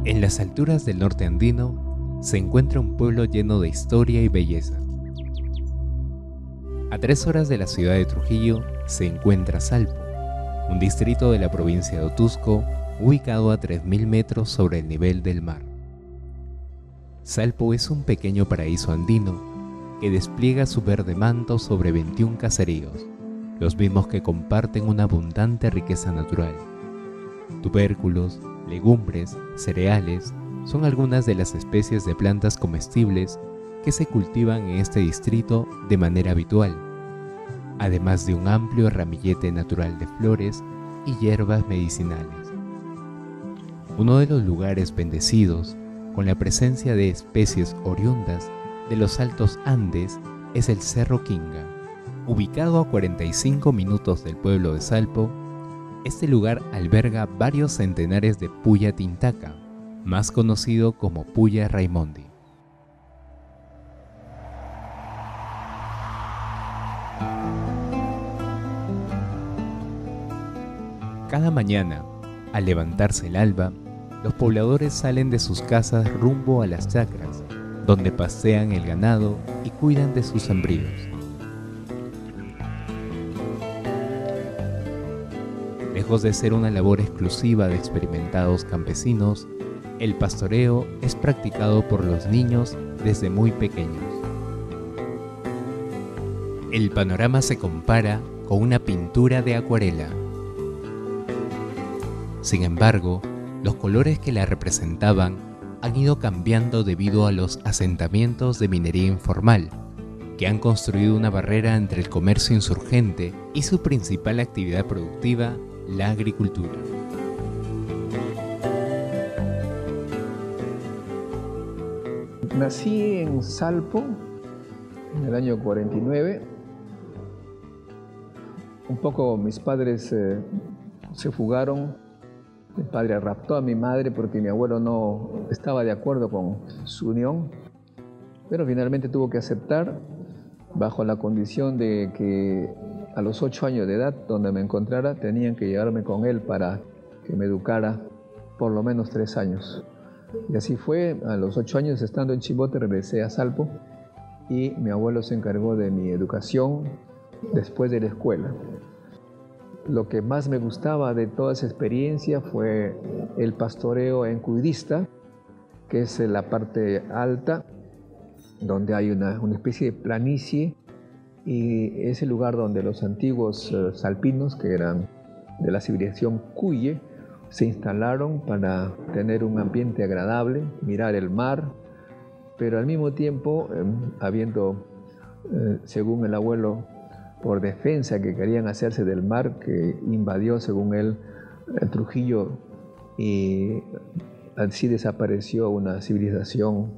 En las alturas del norte andino se encuentra un pueblo lleno de historia y belleza. A 3 horas de la ciudad de Trujillo se encuentra Salpo, un distrito de la provincia de Otuzco ubicado a 3000 metros sobre el nivel del mar. Salpo es un pequeño paraíso andino que despliega su verde manto sobre 21 caseríos, los mismos que comparten una abundante riqueza natural. Tubérculos, legumbres, cereales son algunas de las especies de plantas comestibles que se cultivan en este distrito de manera habitual, además de un amplio ramillete natural de flores y hierbas medicinales. Uno de los lugares bendecidos con la presencia de especies oriundas de los Altos Andes es el Cerro Quinga. Ubicado a 45 minutos del pueblo de Salpo, este lugar alberga varios centenares de Puya tintaca, más conocido como Puya raimondi. Cada mañana, al levantarse el alba, los pobladores salen de sus casas rumbo a las chacras, donde pasean el ganado y cuidan de sus sembríos. Lejos de ser una labor exclusiva de experimentados campesinos, el pastoreo es practicado por los niños desde muy pequeños. El panorama se compara con una pintura de acuarela. Sin embargo, los colores que la representaban han ido cambiando debido a los asentamientos de minería informal, que han construido una barrera entre el comercio insurgente y su principal actividad productiva, la agricultura. Nací en Salpo en el año 49. Un poco mis padres se fugaron. Mi padre raptó a mi madre porque mi abuelo no estaba de acuerdo con su unión, pero finalmente tuvo que aceptar bajo la condición de que a los 8 años de edad, donde me encontrara, tenían que llevarme con él para que me educara por lo menos 3 años. Y así fue. A los 8 años, estando en Chimbote, regresé a Salpo y mi abuelo se encargó de mi educación después de la escuela. Lo que más me gustaba de toda esa experiencia fue el pastoreo en Cuidista, que es la parte alta, donde hay una especie de planicie, y es el lugar donde los antiguos salpinos, que eran de la civilización Cuye, se instalaron para tener un ambiente agradable, mirar el mar, pero al mismo tiempo, habiendo, según el abuelo, por defensa que querían hacerse del mar que invadió, según él, Trujillo, y así desapareció una civilización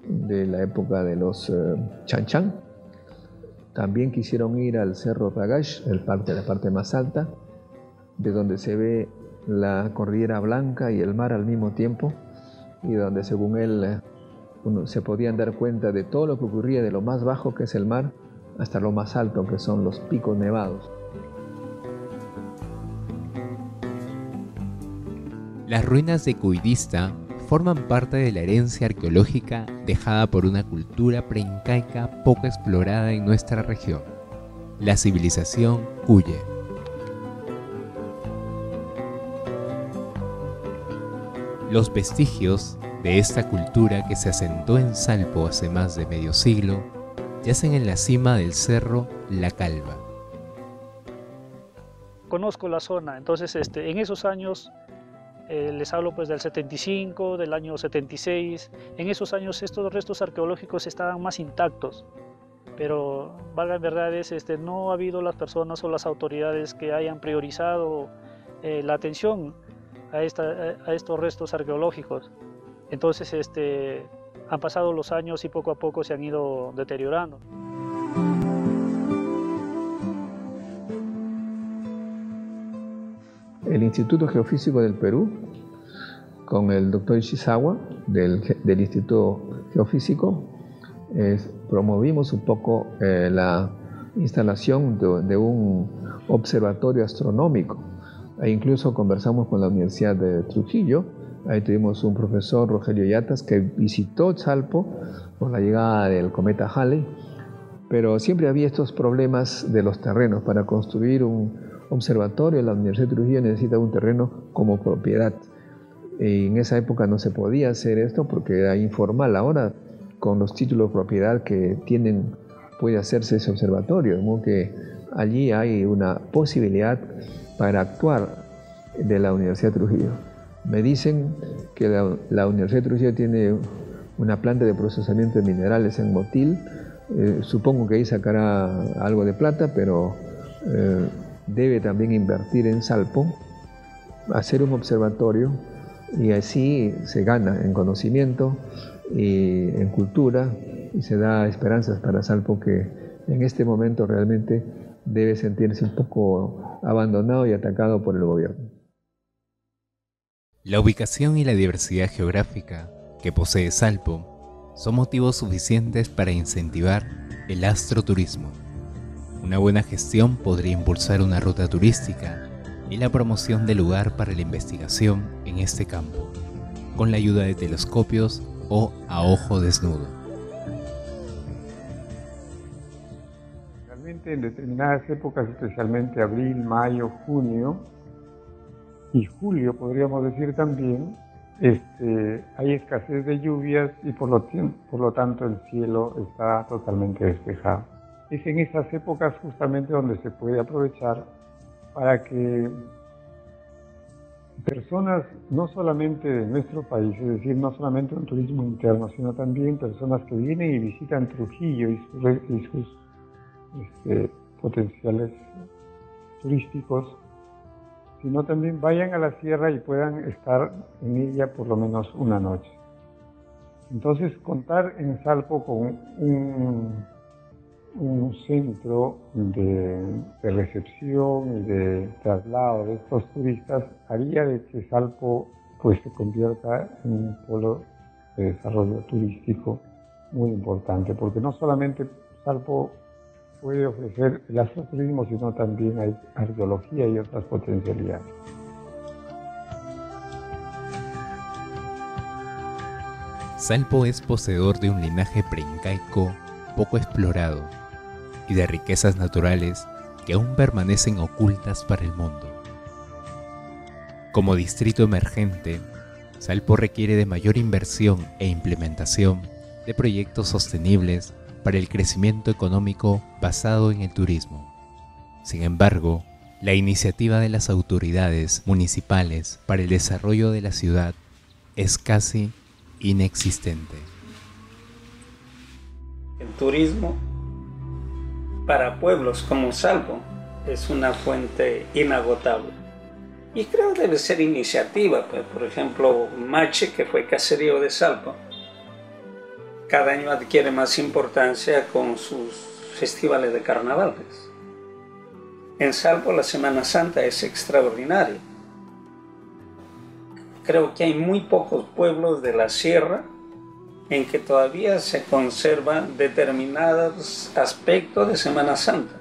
de la época de los Chanchan. También quisieron ir al Cerro Ragash, la parte más alta, de donde se ve la Cordillera Blanca y el mar al mismo tiempo, y donde, según él, se podían dar cuenta de todo lo que ocurría de lo más bajo, que es el mar, hasta lo más alto, que son los picos nevados. Las ruinas de Cuidista forman parte de la herencia arqueológica dejada por una cultura preincaica poco explorada en nuestra región, la civilización Cuye. Los vestigios de esta cultura que se asentó en Salpo hace más de medio siglo yacen en la cima del cerro La Calva. Conozco la zona, entonces en esos años, les hablo pues del 75, del año 76, en esos años estos restos arqueológicos estaban más intactos, pero valga en verdades, no ha habido las personas o las autoridades que hayan priorizado la atención a estos restos arqueológicos. Entonces han pasado los años y poco a poco se han ido deteriorando. El Instituto Geofísico del Perú, con el doctor Ishizawa del Instituto Geofísico, promovimos un poco la instalación de un observatorio astronómico. E incluso conversamos con la Universidad de Trujillo Ahí tuvimos un profesor, Rogelio Yatas, que visitó Salpo con la llegada del cometa Halley, pero siempre había estos problemas de los terrenos. Para construir un observatorio, la Universidad de Trujillo necesita un terreno como propiedad. Y en esa época no se podía hacer esto porque era informal. Ahora, con los títulos de propiedad que tienen, puede hacerse ese observatorio, de modo que allí hay una posibilidad para actuar de la Universidad de Trujillo. Me dicen que la Universidad de Trujillo tiene una planta de procesamiento de minerales en Motil. Supongo que ahí sacará algo de plata, pero debe también invertir en Salpo, hacer un observatorio, y así se gana en conocimiento y en cultura, y se da esperanzas para Salpo, que en este momento realmente debe sentirse un poco abandonado y atacado por el gobierno. La ubicación y la diversidad geográfica que posee Salpo son motivos suficientes para incentivar el astroturismo. Una buena gestión podría impulsar una ruta turística y la promoción del lugar para la investigación en este campo, con la ayuda de telescopios o a ojo desnudo. Realmente en determinadas épocas, especialmente abril, mayo, junio y julio, podríamos decir también, hay escasez de lluvias y por lo tanto el cielo está totalmente despejado. Es en esas épocas justamente donde se puede aprovechar para que personas no solamente de nuestro país, es decir, no solamente un turismo interno, sino también personas que vienen y visitan Trujillo y sus potenciales turísticos, sino también vayan a la sierra y puedan estar en ella por lo menos una noche. Entonces, contar en Salpo con un centro de recepción y de traslado de estos turistas haría de que Salpo pues se convierta en un polo de desarrollo turístico muy importante, porque no solamente Salpo puede ofrecer el astroturismo, sino también hay arqueología y otras potencialidades. Salpo es poseedor de un linaje preincaico poco explorado y de riquezas naturales que aún permanecen ocultas para el mundo. Como distrito emergente, Salpo requiere de mayor inversión e implementación de proyectos sostenibles para el crecimiento económico basado en el turismo. Sin embargo, la iniciativa de las autoridades municipales para el desarrollo de la ciudad es casi inexistente. El turismo para pueblos como Salpo es una fuente inagotable. Y creo que debe ser iniciativa, pues, por ejemplo, Mache, que fue caserío de Salpo, cada año adquiere más importancia con sus festivales de carnavales. En Salpo la Semana Santa es extraordinaria. Creo que hay muy pocos pueblos de la sierra en que todavía se conservan determinados aspectos de Semana Santa.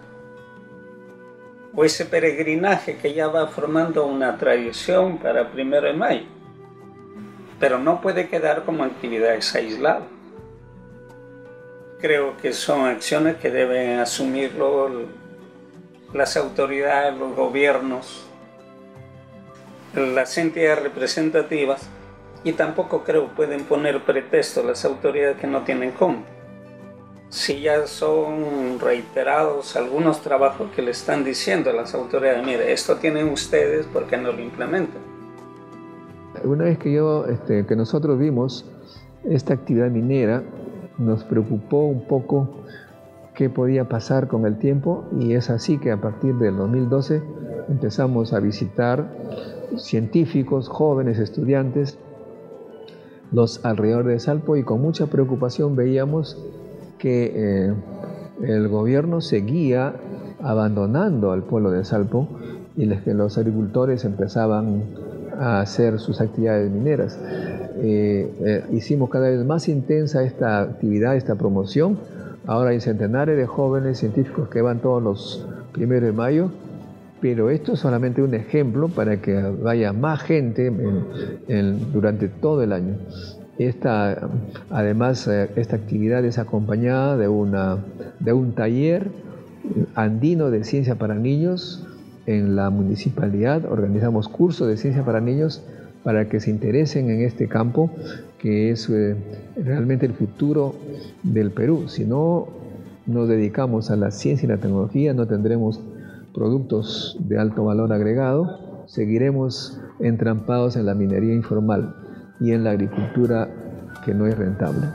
O ese peregrinaje que ya va formando una tradición para 1 de mayo. Pero no puede quedar como actividades aisladas. Creo que son acciones que deben asumirlo las autoridades, los gobiernos, las entidades representativas, y tampoco creo pueden poner pretexto las autoridades que no tienen cómo. Si ya son reiterados algunos trabajos que le están diciendo a las autoridades, mire, esto tienen ustedes, ¿por qué no lo implementan? Una vez que nosotros vimos esta actividad minera, nos preocupó un poco qué podía pasar con el tiempo, y es así que a partir del 2012 empezamos a visitar científicos, jóvenes, estudiantes, los alrededores de Salpo, y con mucha preocupación veíamos que el gobierno seguía abandonando al pueblo de Salpo y que los agricultores empezaban a hacer sus actividades mineras. Hicimos cada vez más intensa esta actividad, esta promoción. Ahora hay centenares de jóvenes científicos que van todos los 1 de mayo, pero esto es solamente un ejemplo para que vaya más gente durante todo el año. Además, esta actividad es acompañada de un taller andino de ciencia para niños. En la municipalidad organizamos cursos de ciencia para niños para que se interesen en este campo, que es realmente el futuro del Perú. Si no nos dedicamos a la ciencia y la tecnología, no tendremos productos de alto valor agregado, seguiremos entrampados en la minería informal y en la agricultura que no es rentable.